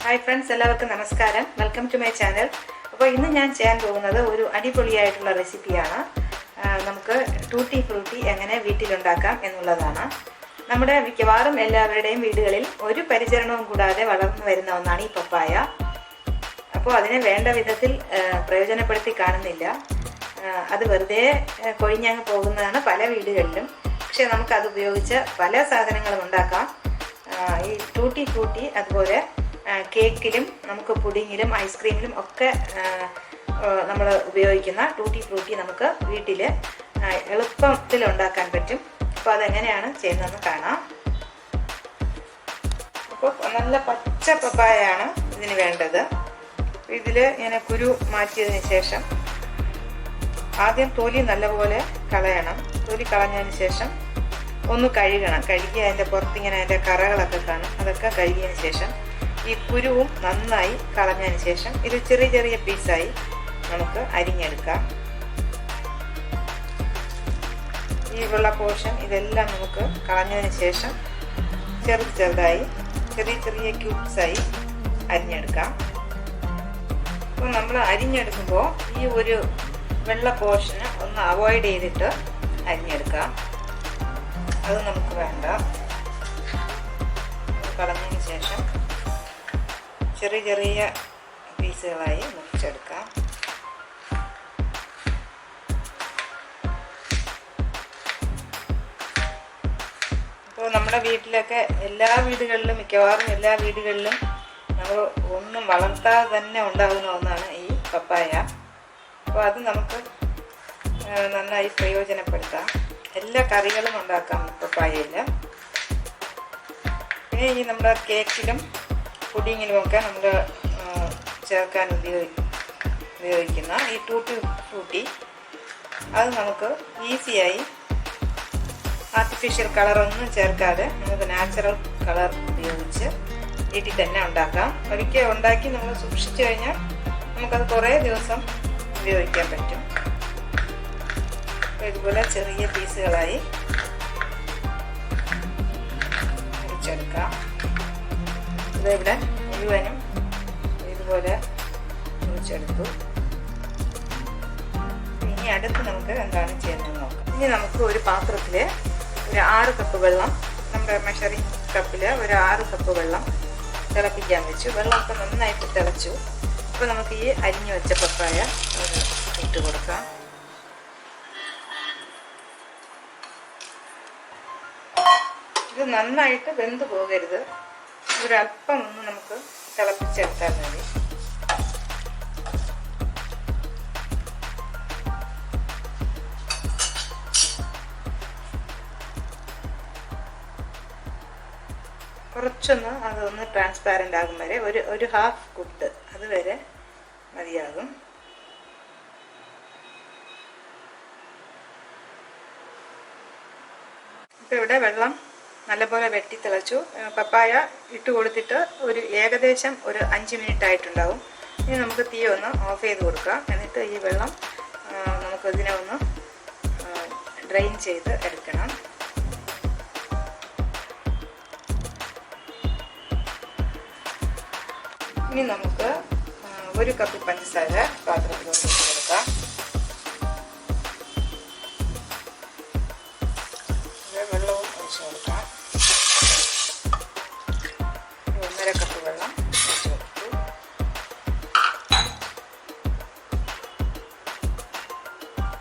Hi friends, എല്ലാവർക്കും നമസ്കാരം. Welcome to my channel. അപ്പോൾ ഇന്ന് ഞാൻ ചെയ്യാൻ പോകുന്നത് ഒരു അടിപൊളിയായിട്ടുള്ള റെസിപ്പിയാണ്. നമുക്ക് ടൂട്ടി ഫ്രൂട്ടി എങ്ങനെ വീട്ടിലുണ്ടാക്കാം എന്നുള്ളതാണ്. നമ്മുടെ മിക്കവാറും എല്ലാവരുടെയും വീടുകളിൽ ഒരു പരിചരണവും കൂടാതെ വളർന്നു വരുന്ന ഒന്നാണ് ഈ പപ്പായ. അപ്പോൾ അതിനെ വേണ്ട വിധത്തിൽ പ്രയോജനപ്പെടുത്തി കാണുന്നില്ല. അത് വെറുതെ കൊഴിഞ്ഞങ്ങ് പോകുന്നതാണ് പല വീടുകളിലും. പക്ഷേ നമുക്കത് ഉപയോഗിച്ച് പല സാധനങ്ങളും ഉണ്ടാക്കാം. ഈ ടൂട്ടി ഫ്രൂട്ടി അതുപോലെ കേക്കിലും നമുക്ക് പുഡിങ്ങിലും ഐസ്ക്രീമിലും ഒക്കെ നമ്മൾ ഉപയോഗിക്കുന്ന ടൂട്ടി ഫ്രൂട്ടി നമുക്ക് വീട്ടിൽ എളുപ്പത്തിൽ ഉണ്ടാക്കാൻ പറ്റും. അപ്പോൾ അതെങ്ങനെയാണ് ചെയ്യുന്നതെന്ന് കാണാം. അപ്പോൾ നല്ല പച്ച പപ്പായയാണ് ഇതിന് വേണ്ടത്. ഇതിൽ ഇങ്ങനെ കുരു മാറ്റിയതിന് ശേഷം ആദ്യം തൊലി നല്ലപോലെ കളയണം. തൊലി കളഞ്ഞതിന് ശേഷം ഒന്ന് കഴുകണം. കഴുകി അതിൻ്റെ പുറത്തിങ്ങനെ അതിൻ്റെ കറകളൊക്കെ കാണും. അതൊക്കെ കഴുകിയതിന് ശേഷം ഈ കുരുവും നന്നായി കളഞ്ഞതിന് ശേഷം ഇത് ചെറിയ ചെറിയ പീസായി നമുക്ക് അരിഞ്ഞെടുക്കാം. ഈ വെള്ള പോർഷൻ ഇതെല്ലാം നമുക്ക് കളഞ്ഞതിന് ശേഷം ചെറുതായി ചെറിയ ചെറിയ ക്യൂബ്സായി അരിഞ്ഞെടുക്കാം. അപ്പോൾ നമ്മൾ അരിഞ്ഞെടുക്കുമ്പോൾ ഈ ഒരു വെള്ള പോർഷന് ഒന്ന് അവോയ്ഡ് ചെയ്തിട്ട് അരിഞ്ഞെടുക്കാം. അത് നമുക്ക് വേണ്ട. കളഞ്ഞതിന് ശേഷം ചെറിയ ചെറിയ പീസുകളായി മുറിച്ചെടുക്കാം. അപ്പോൾ നമ്മുടെ വീട്ടിലൊക്കെ മിക്കവാറും എല്ലാ വീടുകളിലും നമ്മൾ ഒന്നും വളർത്താതെ തന്നെ ഉണ്ടാകുന്ന ഒന്നാണ് ഈ പപ്പായ. അപ്പോൾ അത് നമുക്ക് നന്നായി പ്രയോജനപ്പെടുത്താം. എല്ലാ കറികളും ഉണ്ടാക്കാം പപ്പായയിൽ. പിന്നെ ഈ നമ്മുടെ കേക്കിലും പുഡിങ്ങിലുമൊക്കെ നമ്മൾ ചേർക്കാൻ ഉപയോഗിക്കുന്ന ഈ ടൂട്ടി ഫ്രൂട്ടി അത് നമുക്ക് ഈസിയായി ആർട്ടിഫിഷ്യൽ കളറൊന്നും ചേർക്കാതെ നമുക്ക് നാച്ചുറൽ കളർ ഉപയോഗിച്ച് വീട്ടിൽ തന്നെ ഉണ്ടാക്കാം. ഒരിക്കൽ ഉണ്ടാക്കി നമ്മൾ സൂക്ഷിച്ചു കഴിഞ്ഞാൽ നമുക്കത് കുറേ ദിവസം ഉപയോഗിക്കാൻ പറ്റും. ഇതുപോലെ ചെറിയ പീസുകളായി മുറിച്ചെടുക്കാം. ഇതിവിടെ മുഴുവനും ഇതുപോലെ മുറിച്ചെടുത്തു. ഇനി അടുത്ത് നമുക്ക് എന്താണ് ചെയ്യുന്നത് നോക്കാം. ഇനി നമുക്ക് ഒരു പാത്രത്തിൽ ഒരു 6 കപ്പ് വെള്ളം, നമ്മുടെ മെഷറിംഗ് കപ്പിൽ ഒരു 6 കപ്പ് വെള്ളം തിളപ്പിക്കാൻ വെച്ചു. വെള്ളമൊക്കെ നന്നായിട്ട് തിളച്ചു. അപ്പോൾ നമുക്ക് ഈ അരിഞ്ഞു വെച്ച പപ്പായ ഇട്ട് കൊടുക്കാം. ഇത് നന്നായിട്ട് വെന്ത് പോകരുത്. ഒരല്പം ഒന്ന് നമുക്ക് തിളപ്പിച്ചെടുത്താൽ മതി. കുറച്ചൊന്ന് അതൊന്ന് ട്രാൻസ്പാരൻ്റ് ആകും വരെ ഒരു ഹാഫ് കുക്ക്ഡ് അതുവരെ മതിയാകും. ഇപ്പോൾ ഇവിടെ വെള്ളം നല്ലപോലെ വെട്ടി തിളച്ചു. പപ്പായ ഇട്ട് കൊടുത്തിട്ട് ഏകദേശം ഒരു 5 മിനിറ്റ് ആയിട്ടുണ്ടാവും. ഇനി നമുക്ക് തീ ഒന്ന് ഓഫ് ചെയ്ത് കൊടുക്കാം. എന്നിട്ട് ഈ വെള്ളം നമുക്ക് ഇതിനെ ഒന്ന് ഡ്രെയിൻ ചെയ്ത് എടുക്കണം. ഇനി നമുക്ക് 1 കപ്പ് പഞ്ചസാര പാത്രത്തിലോട്ട് ഇട്ട് കൊടുക്കാം. വെള്ളവും ഒഴിച്ച് കൊടുക്കാം. 1.5 കപ്പ് വെള്ളം ഒഴിച്ച് കൊടുത്തു.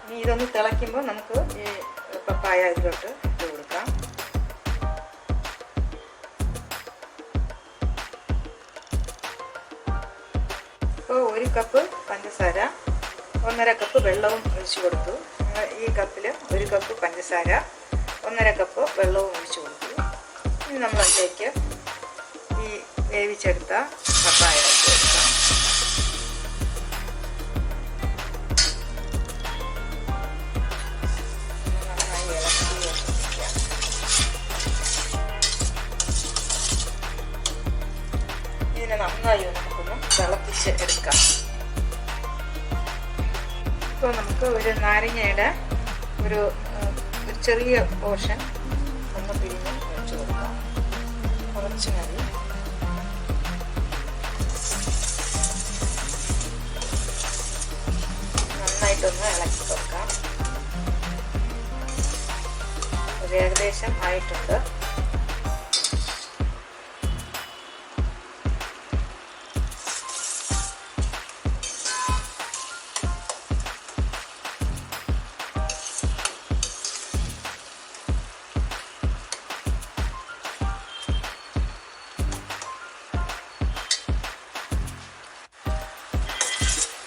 ഇനി ഇതൊന്ന് തിളയ്ക്കുമ്പോൾ നമുക്ക് ഈ പപ്പായ ഇതിലോട്ട് ഇട്ട് കൊടുക്കാം. ഇപ്പോൾ 1 കപ്പ് പഞ്ചസാര 1.5 കപ്പ് വെള്ളവും ഒഴിച്ച് കൊടുത്തു. ഈ കപ്പിൽ 1 കപ്പ് പഞ്ചസാര 1.5 കപ്പ് വെള്ളവും ഒഴിച്ച് കൊടുത്തു. ഇനി നമ്മൾ അതിലേക്ക് ഈ വേവിച്ചെടുത്ത പപ്പായ ഇട്ട് കൊടുക്കാം. നന്നായി ഇളക്കി യോജിപ്പിക്കാം. ഇതിനെ നന്നായി നമുക്കൊന്ന് തിളപ്പിച്ച് എടുക്കാം. ഇപ്പോൾ നമുക്ക് ഒരു നാരങ്ങയുടെ ഒരു ചെറിയ പോർഷൻ ഒന്ന് പിഴിഞ്ഞ് വെച്ച് കൊടുക്കാം. കുറച്ച് മതി. ഒന്ന് ഇളക്കി കൊടുക്കാം. ഇത് ഏകദേശം ആയിട്ടുണ്ട്.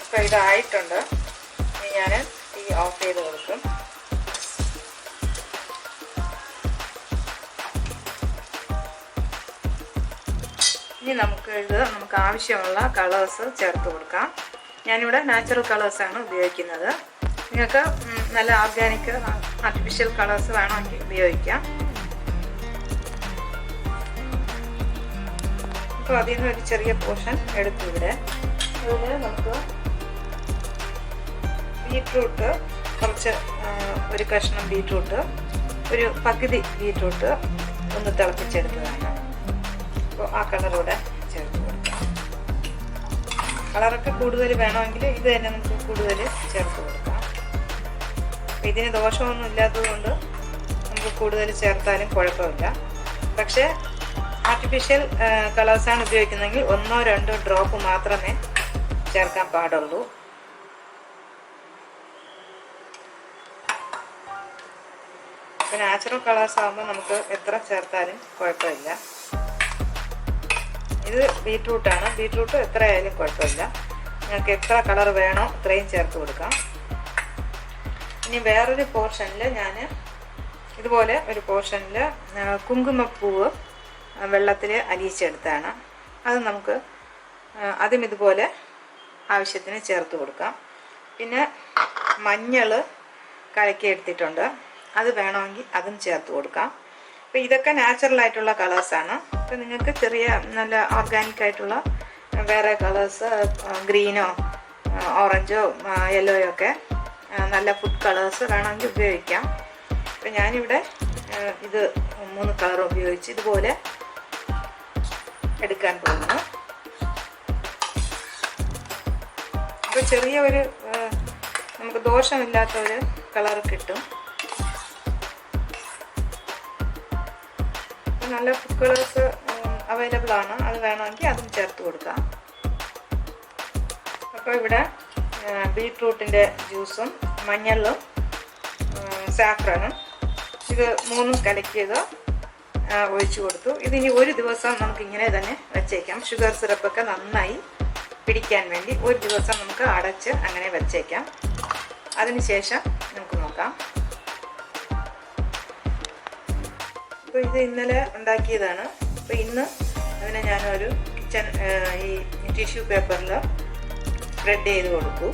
അപ്പോൾ ഇതായിട്ടുണ്ട്. ഇനി ഞാൻ തീ ഓഫ് ചെയ്ത് കൊടുക്കും. ഇനി നമുക്ക് ആവശ്യമുള്ള കളേഴ്സ് ചേർത്ത് കൊടുക്കാം. ഞാനിവിടെ നാച്ചുറൽ കളേഴ്സാണ് ഉപയോഗിക്കുന്നത്. നിങ്ങൾക്ക് നല്ല ഓർഗാനിക് ആർട്ടിഫിഷ്യൽ കളേഴ്സ് വേണമെങ്കിൽ ഉപയോഗിക്കാം. അപ്പോൾ അതിൽ നിന്ന് ഒരു ചെറിയ പോർഷൻ എടുത്തു ഇവിടെ. അതുപോലെ നമുക്ക് ബീറ്റ്റൂട്ട്, കുറച്ച് ഒരു കഷ്ണം ബീറ്റ്റൂട്ട്, ഒരു പകുതി ബീറ്റ്റൂട്ട് ഒന്ന് തിളപ്പിച്ചെടുത്തതാണ്. അപ്പോൾ ആ കളറൂടെ ചേർത്ത് കൊടുക്കാം. കളറൊക്കെ കൂടുതൽ വേണമെങ്കിൽ ഇത് തന്നെ നമുക്ക് കൂടുതൽ ചേർത്ത് കൊടുക്കാം. അപ്പോൾ ഇതിന് ദോഷമൊന്നും ഇല്ലാത്തതുകൊണ്ട് നമുക്ക് കൂടുതൽ ചേർത്താലും കുഴപ്പമില്ല. പക്ഷേ ആർട്ടിഫിഷ്യൽ കളേഴ്സാണ് ഉപയോഗിക്കുന്നതെങ്കിൽ 1-2 ഡ്രോപ്പ് മാത്രമേ ചേർക്കാൻ പാടുള്ളൂ. അപ്പോൾ നാച്ചുറൽ കളേഴ്സ് ആകുമ്പോൾ നമുക്ക് എത്ര ചേർത്താലും കുഴപ്പമില്ല. ഇത് ബീറ്റ്റൂട്ടാണ്. ബീറ്റ്റൂട്ട് എത്ര ആയാലും കുഴപ്പമില്ല. നിങ്ങൾക്ക് എത്ര കളർ വേണോ അത്രയും ചേർത്ത് കൊടുക്കാം. ഇനി വേറൊരു പോർഷനിൽ ഞാൻ ഇതുപോലെ ഒരു പോർഷനിൽ കുങ്കുമപ്പൂവ് വെള്ളത്തിൽ അലിയിച്ചെടുത്താണ്. അത് നമുക്ക് അതും ഇതുപോലെ ആവശ്യത്തിന് ചേർത്ത് കൊടുക്കാം. പിന്നെ മഞ്ഞൾ കലക്കി എടുത്തിട്ടുണ്ട്, അത് വേണമെങ്കിൽ അതും ചേർത്ത് കൊടുക്കാം. അപ്പോൾ ഇതൊക്കെ നാച്ചുറലായിട്ടുള്ള കളേഴ്സാണ്. അപ്പോൾ നിങ്ങൾക്ക് ചെറിയ നല്ല ഓർഗാനിക് ആയിട്ടുള്ള വേറെ കളേഴ്സ്, ഗ്രീനോ ഓറഞ്ചോ യെല്ലോയോ ഒക്കെ നല്ല ഫുഡ് കളേഴ്സ് വേണമെങ്കിൽ ഉപയോഗിക്കാം. അപ്പോൾ ഞാനിവിടെ ഇത് 3 കളർ ഉപയോഗിച്ച് ഇതുപോലെ എടുക്കാൻ പോകുന്നു. അപ്പോൾ ചെറിയ ഒരു നമുക്ക് ദോഷമില്ലാത്ത ഒരു കളർ കിട്ടും. നല്ല ഫുഡ് കളേഴ്സ് അവൈലബിൾ ആണ്, അത് വേണമെങ്കിൽ അതും ചേർത്ത് കൊടുക്കാം. അപ്പോൾ ഇവിടെ ബീട്രൂട്ടിൻ്റെ ജ്യൂസും മഞ്ഞളും സാഫ്രനും ഇത് 3 കലക്കിയത് ഒഴിച്ചു കൊടുത്തു. ഇതിനി ഒരു ദിവസം നമുക്കിങ്ങനെ തന്നെ വെച്ചേക്കാം. ഷുഗർ സിറപ്പൊക്കെ നന്നായി പിടിക്കാൻ വേണ്ടി ഒരു ദിവസം നമുക്ക് അടച്ച് അങ്ങനെ വെച്ചേക്കാം. അതിനുശേഷം നമുക്ക് നോക്കാം. അപ്പോൾ ഇത് ഇന്നലെ ഉണ്ടാക്കിയതാണ്. അപ്പോൾ ഇന്ന് അതിനെ ഞാനൊരു കിച്ചൺ ഈ ടിഷ്യൂ പേപ്പറിൽ സ്പ്രെഡ് ചെയ്ത് കൊടുത്തു.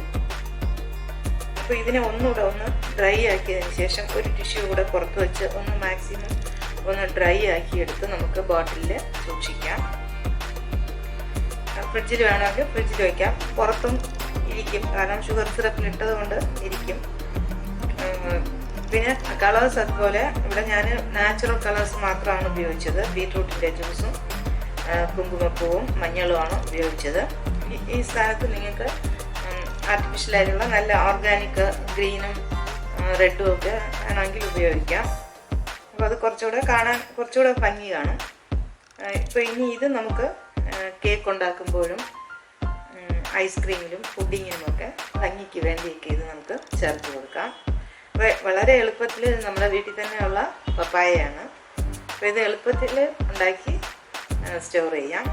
അപ്പോൾ ഇതിനെ ഒന്നുകൂടെ ഒന്ന് ഡ്രൈ ആക്കിയതിന് ശേഷം ഒരു ടിഷ്യൂ കൂടെ പുറത്ത് വെച്ച് ഒന്ന് മാക്സിമം ഒന്ന് ഡ്രൈ ആക്കിയെടുത്ത് നമുക്ക് ബോട്ടിലിൽ സൂക്ഷിക്കാം. ഫ്രിഡ്ജിൽ വേണമെങ്കിൽ ഫ്രിഡ്ജിൽ വയ്ക്കാം. പുറത്തും ഇരിക്കും, കാരണം ഷുഗർ സിറപ്പിലിട്ടത് കൊണ്ട് ഇരിക്കും. പിന്നെ കളേഴ്സ് അതുപോലെ ഇവിടെ ഞാൻ നാച്ചുറൽ കളേഴ്സ് മാത്രമാണ് ഉപയോഗിച്ചത്. ബീട്രൂട്ടിൻ്റെ ജ്യൂസും കുങ്കുമപ്പൂവും മഞ്ഞളുമാണ് ഉപയോഗിച്ചത്. ഈ സ്ഥാനത്ത് നിങ്ങൾക്ക് ആർട്ടിഫിഷ്യലായിട്ടുള്ള നല്ല ഓർഗാനിക് ഗ്രീനും റെഡും ഒക്കെ വേണമെങ്കിൽ ഉപയോഗിക്കാം. അപ്പോൾ അത് കുറച്ചുകൂടെ ഭംഗി കാണും. ഇപ്പോൾ ഇനി ഇത് നമുക്ക് കേക്ക് ഉണ്ടാക്കുമ്പോഴും ഐസ്ക്രീമിലും പുഡിങ്ങിനുമൊക്കെ ഭംഗിക്ക് വേണ്ടിയൊക്കെ ഇത് നമുക്ക് ചേർത്ത് കൊടുക്കാം. അപ്പോൾ വളരെ എളുപ്പത്തിൽ നമ്മുടെ വീട്ടിൽ തന്നെയുള്ള പപ്പായയാണ്. അപ്പോൾ ഇത് എളുപ്പത്തിൽ ഉണ്ടാക്കി സ്റ്റോർ ചെയ്യാം.